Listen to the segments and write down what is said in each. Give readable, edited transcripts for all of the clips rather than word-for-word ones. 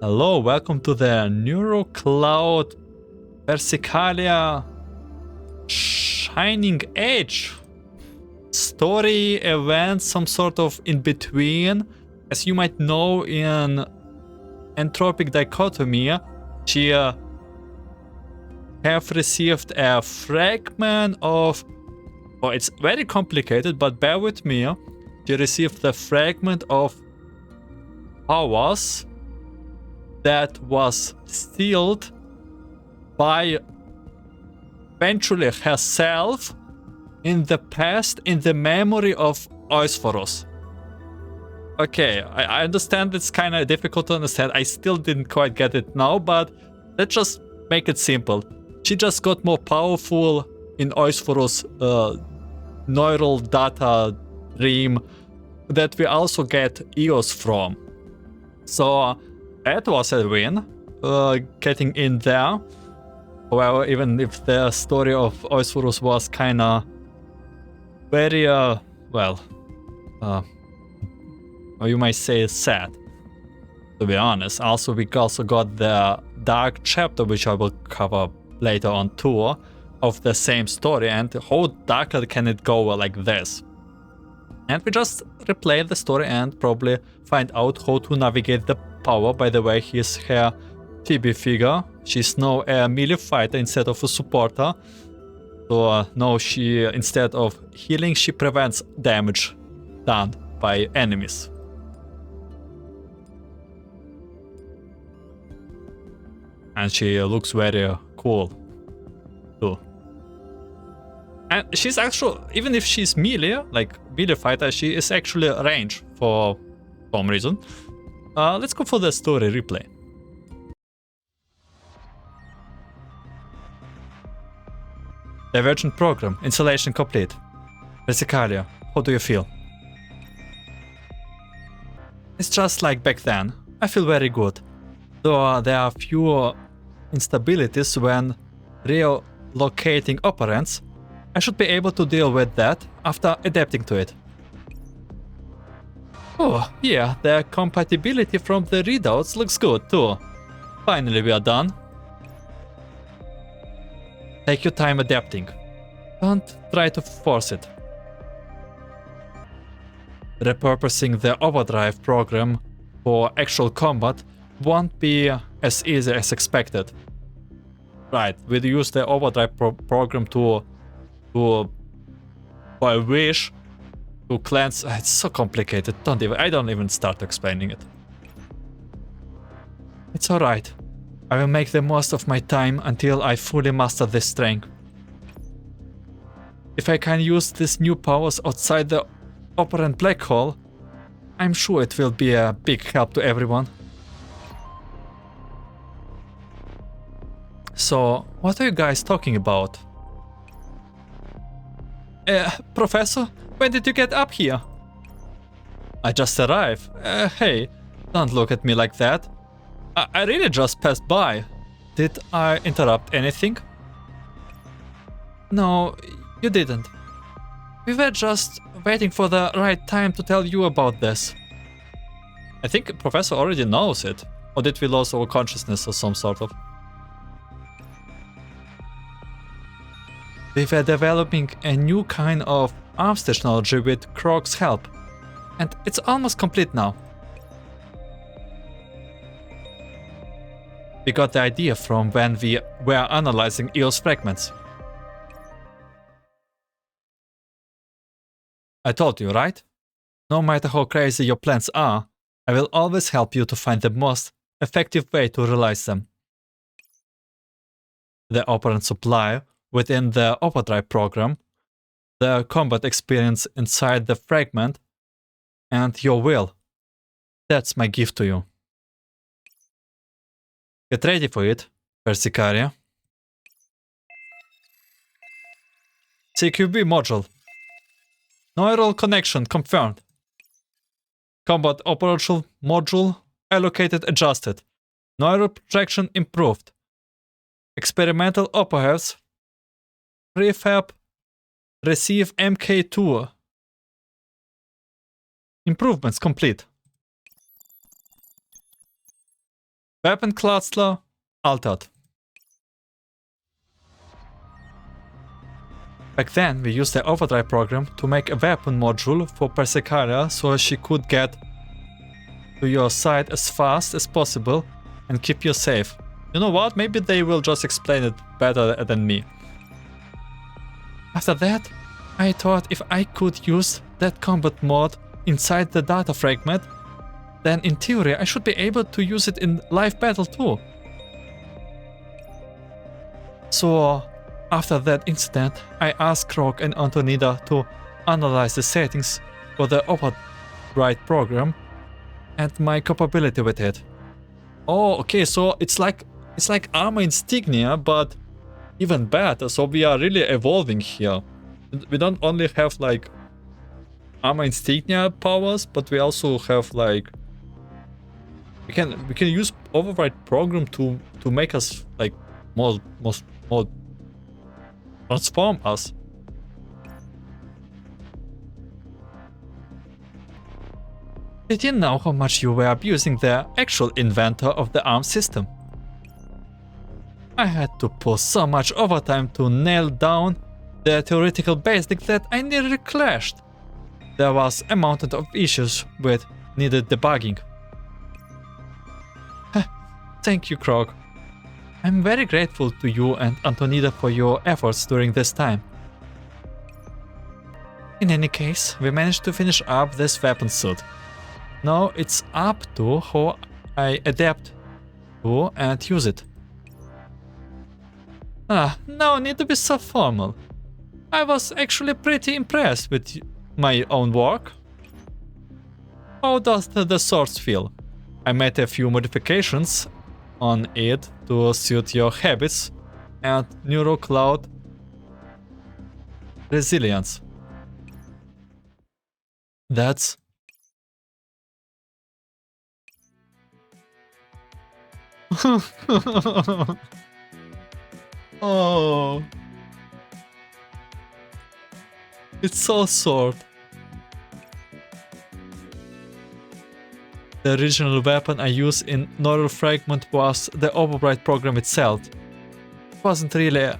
Hello, welcome to the NeuroCloud Persicaria Shining Age. Story, event, some sort of in between. As you might know, in Entropic Dichotomy, she have received a fragment of... Oh, it's very complicated, but bear with me. She received the fragment of powers that was sealed by eventually herself in the past, in the memory of Eusphorus. Okay, I understand it's kind of difficult to understand. I still didn't quite get it now, but let's just make it simple. She just got more powerful in Eusphorus' neural data dream that we also get EOS from. So that was a win, getting in there. However, even if the story of Eusphorus was kind of very, or you might say sad, to be honest. Also, we also got the dark chapter, which I will cover later on too, of the same story, and how darker can it go like this? And we just replay the story and probably find out how to navigate the power. By the way, here's her Phoebe figure. She's now a melee fighter instead of a supporter. So now she, instead of healing, she prevents damage done by enemies. And she looks very cool too. And she's actually, even if she's melee, like melee fighter, she is actually range for some reason. Let's go for the story replay. Divergent program, installation complete. Persicaria, how do you feel? It's just like back then. I feel very good. Though there are few instabilities when relocating operands, I should be able to deal with that after adapting to it. Oh, yeah, the compatibility from the readouts looks good too. Finally, we are done. Take your time adapting. Don't try to force it. Repurposing the overdrive program for actual combat won't be as easy as expected. Right, we use the overdrive program to by wish to cleanse. It's so complicated. I don't even start explaining it. It's alright. I will make the most of my time until I fully master this strength. If I can use these new powers outside the operant black hole, I'm sure it will be a big help to everyone. So, what are you guys talking about? Professor, when did you get up here? I just arrived. Hey, don't look at me like that. I really just passed by. Did I interrupt anything? No, you didn't. We were just waiting for the right time to tell you about this. I think Professor already knows it. Or did we lose our consciousness or some sort of? We were developing a new kind of arms technology with Krog's help. And it's almost complete now. We got the idea from when we were analyzing EOS fragments. I told you, right? No matter how crazy your plans are, I will always help you to find the most effective way to realize them. The operant supply within the overdrive program, the combat experience inside the fragment, and your will. That's my gift to you. Get ready for it, Persicaria. CQB module. Neural connection confirmed. Combat operational module allocated adjusted. Neural projection improved. Experimental operators prefab receive MK2. Improvements complete. Weapon cluster altered. Back then, we used the overdrive program to make a weapon module for Persicaria so she could get to your side as fast as possible and keep you safe. You know what? Maybe they will just explain it better than me. After that, I thought if I could use that combat mod inside the data fragment, then in theory I should be able to use it in live battle too. So after that incident, I asked Krog and Antonida to analyze the settings for the override program and my capability with it. Oh, okay, so it's like armor insignia, but even better. So we are really evolving here. We don't only have like armor insignia powers, but we also have like we can use override program to make us like more transform us. Did you know how much you were abusing the actual inventor of the arm system? I had to pull so much overtime to nail down the theoretical basic that I nearly crashed. There was a mountain of issues with needed debugging. Thank you, Krog. I'm very grateful to you and Antonida for your efforts during this time. In any case, we managed to finish up this weapon suit. Now it's up to how I adapt to and use it. No need to be so formal. I was actually pretty impressed with my own work. How does the sword feel? I made a few modifications on it to suit your habits and neurocloud resilience. That's oh, it's so short. The original weapon I used in Neural Fragment was the override program itself. It wasn't really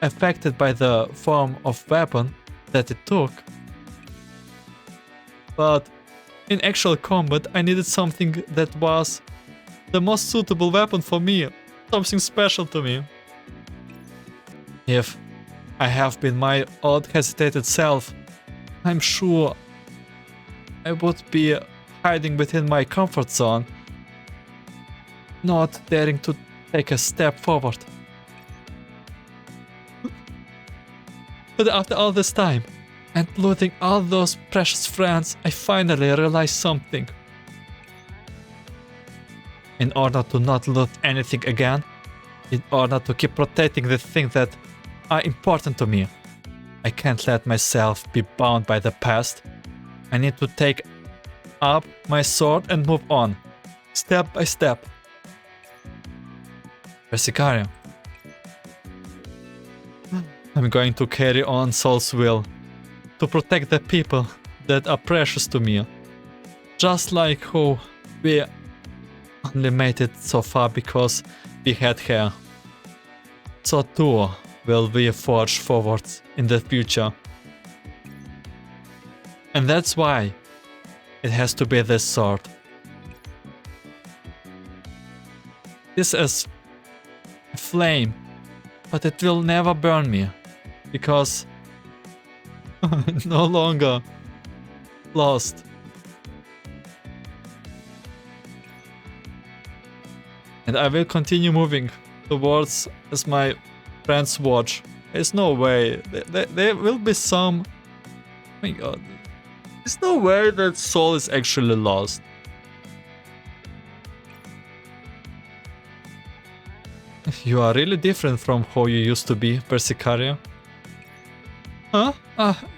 affected by the form of weapon that it took. But in actual combat I needed something that was the most suitable weapon for me, something special to me. If I have been my odd hesitated self, I'm sure I would be hiding within my comfort zone, not daring to take a step forward. But after all this time, and losing all those precious friends, I finally realized something. In order to not lose anything again, in order to keep protecting the things that are important to me, I can't let myself be bound by the past. I need to take up my sword and move on, step by step. Persicaria. I'm going to carry on Soul's will, to protect the people that are precious to me. Just like how we only made it so far because we had her. So too will we forge forward in the future. And that's why it has to be this sword. This is a flame, but it will never burn me, because I'm no longer lost. And I will continue moving towards as my friends watch. There's no way. There will be some... Oh my god. There's no way that Soul is actually lost. You are really different from how you used to be, Persicaria. Huh?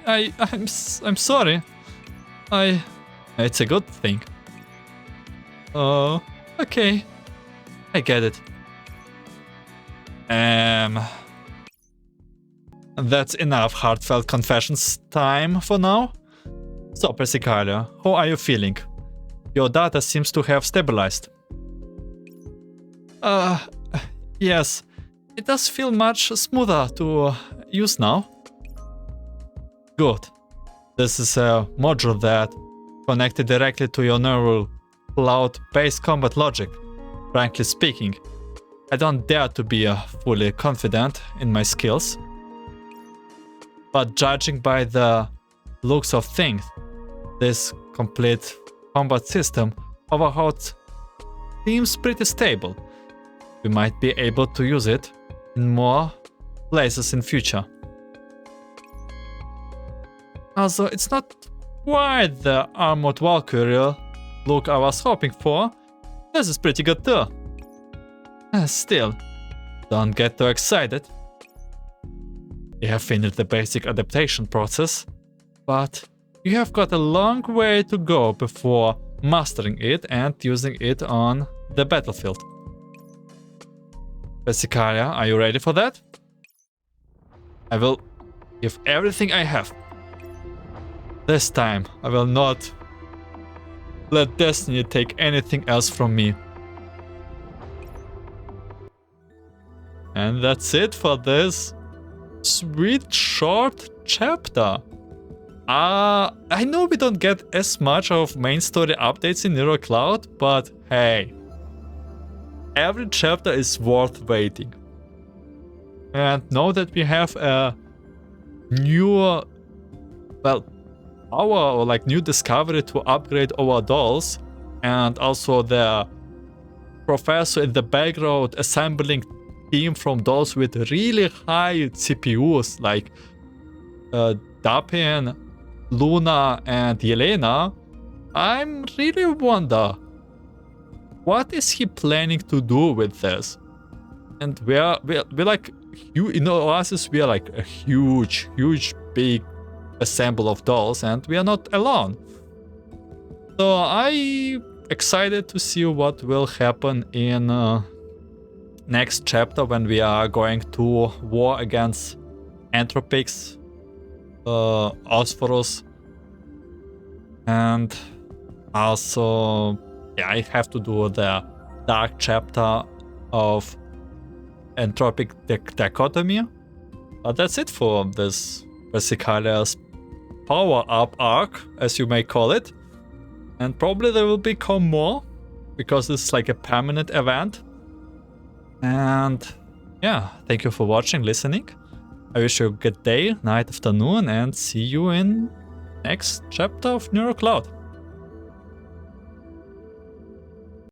I'm sorry. It's a good thing. Oh, okay. I get it. That's enough heartfelt confessions time for now. So, Persicaria, how are you feeling? Your data seems to have stabilized. Uh, yes, it does feel much smoother to use now. Good. This is a module that connected directly to your neural cloud-based combat logic. Frankly speaking, I don't dare to be fully confident in my skills. But judging by the looks of things, this complete combat system overall seems pretty stable. We might be able to use it in more places in future. Also, it's not quite the armored Valkyrie look I was hoping for. This is pretty good too. Still, don't get too excited. You have finished the basic adaptation process, but you have got a long way to go before mastering it and using it on the battlefield. Persicaria, are you ready for that? I will give everything I have. This time, I will not let destiny take anything else from me. And that's it for this sweet short chapter. I know we don't get as much of main story updates in Neural Cloud, but hey, every chapter is worth waiting. And now that we have a new, new discovery to upgrade our dolls, and also the professor in the background assembling team from dolls with really high CPUs like Dapin, Luna, and Yelena, I'm really wonder what is he planning to do with this? And we're like, in Oasis, we are like a huge big assemble of dolls, and we are not alone. So I'm excited to see what will happen in next chapter when we are going to war against Anthropics, Osphorus, and also I have to do the dark chapter of Anthropic Dichotomy. But that's it for this Persicaria's power-up arc, as you may call it. And probably there will become more, because this is like a permanent event. And yeah, thank you for watching, listening. I wish you a good day, night, afternoon, and see you in next chapter of Neural Cloud.